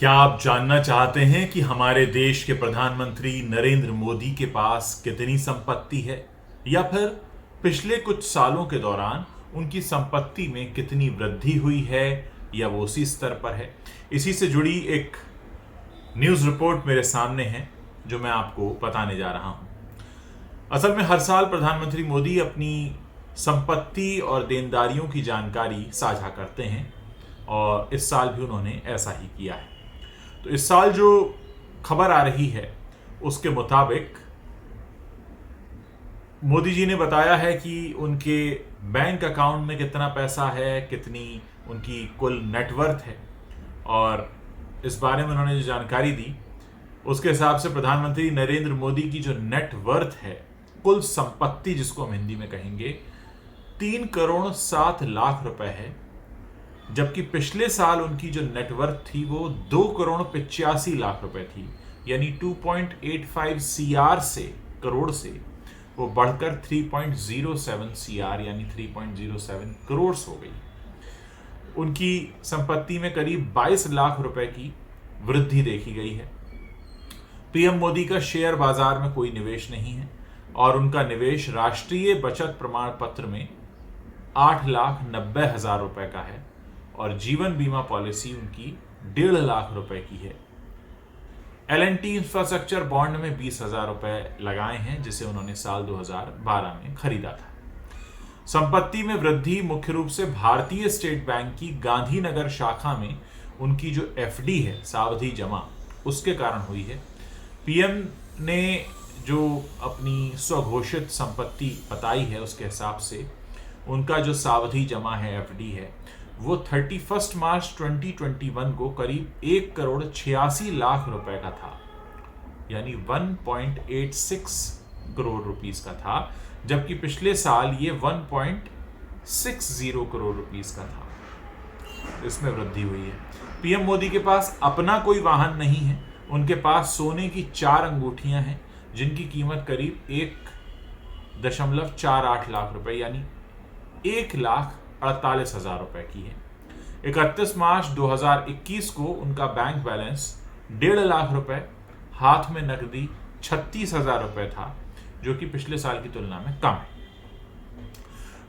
क्या आप जानना चाहते हैं कि हमारे देश के प्रधानमंत्री नरेंद्र मोदी के पास कितनी संपत्ति है, या फिर पिछले कुछ सालों के दौरान उनकी संपत्ति में कितनी वृद्धि हुई है या वो उसी स्तर पर है? इसी से जुड़ी एक न्यूज़ रिपोर्ट मेरे सामने है जो मैं आपको बताने जा रहा हूं। असल में हर साल प्रधानमंत्री मोदी अपनी संपत्ति और देनदारियों की जानकारी साझा करते हैं और इस साल भी उन्होंने ऐसा ही किया है। तो इस साल जो खबर आ रही है उसके मुताबिक मोदी जी ने बताया है कि उनके बैंक अकाउंट में कितना पैसा है, कितनी उनकी कुल नेटवर्थ है, और इस बारे में उन्होंने जो जानकारी दी उसके हिसाब से प्रधानमंत्री नरेंद्र मोदी की जो नेटवर्थ है, कुल संपत्ति जिसको हम हिंदी में कहेंगे, 3 करोड़ 7 लाख रुपए है, जबकि पिछले साल उनकी जो नेटवर्थ थी वो 2 करोड़ 85 लाख रुपए थी। यानी 2.85 करोड़ से वो बढ़कर 3.07 सीआर यानी 3.07 करोड़ हो गई। उनकी संपत्ति में करीब 22 लाख रुपए की वृद्धि देखी गई है। पीएम मोदी का शेयर बाजार में कोई निवेश नहीं है और उनका निवेश राष्ट्रीय बचत प्रमाण पत्र में 8,90,000 रुपए का है और जीवन बीमा पॉलिसी उनकी 1.5 लाख रुपए की है। L&T इंफ्रास्ट्रक्चर बॉन्ड में 20,000 रुपए लगाए हैं जिसे उन्होंने साल 2012 में खरीदा था। संपत्ति में वृद्धि मुख्य रूप से भारतीय स्टेट बैंक की गांधीनगर शाखा में उनकी जो एफडी है, सावधि जमा, उसके कारण हुई है। पीएम ने जो अपनी स्वघोषित संपत्ति बताई है उसके हिसाब से उनका जो सावधि जमा है, एफडी है, वो 31 मार्च 2021 को करीब 1 करोड़ 86 लाख रुपए का था, यानी 1.86 करोड़ रुपीस का था, जबकि पिछले साल ये 1.60 करोड़ रुपीस का था। इसमें वृद्धि हुई है। पीएम मोदी के पास अपना कोई वाहन नहीं है। उनके पास सोने की 4 अंगूठियां हैं जिनकी कीमत करीब 1.48 लाख रुपए यानी 1,48,000 रुपए की है। 31 मार्च 2021 को उनका बैंक बैलेंस 1.5 लाख रुपए, हाथ में नकदी 36,000 रुपए था, जो कि पिछले साल की तुलना में कम है।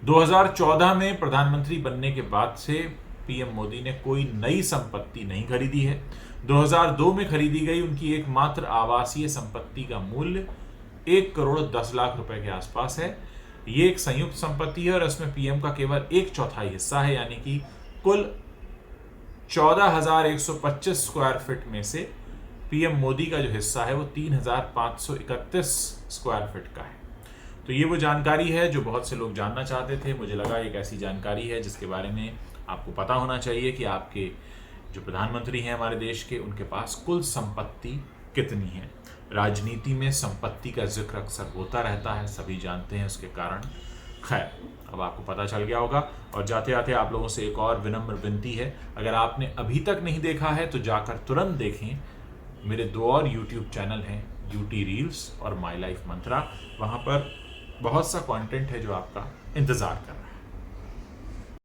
2014 में प्रधानमंत्री बनने के बाद से पीएम मोदी ने कोई नई संपत्ति नहीं खरीदी है। 2002 में खरीदी गई उनकी एकमात्र आवासीय संपत्ति का मूल्य 1 करोड़ 10 लाख रुपए के आसपास है। ये एक संयुक्त संपत्ति है और इसमें पीएम का केवल 1/4 हिस्सा है, यानी कि कुल 14,125 स्क्वायर फीट में से पीएम मोदी का जो हिस्सा है वो 3,531 स्क्वायर फीट का है। तो ये वो जानकारी है जो बहुत से लोग जानना चाहते थे। मुझे लगा एक ऐसी जानकारी है जिसके बारे में आपको पता होना चाहिए कि आपके जो प्रधानमंत्री हैं हमारे देश के, उनके पास कुल संपत्ति कितनी है। राजनीति में संपत्ति का जिक्र अक्सर होता रहता है, सभी जानते हैं उसके कारण। खैर, अब आपको पता चल गया होगा। और जाते जाते आप लोगों से एक और विनम्र विनती है, अगर आपने अभी तक नहीं देखा है तो जाकर तुरंत देखें। मेरे 2 और यूट्यूब चैनल हैं, यूटी रील्स और माई लाइफ मंत्रा। वहाँ पर बहुत सा कंटेंट है जो आपका इंतज़ार कर रहा है।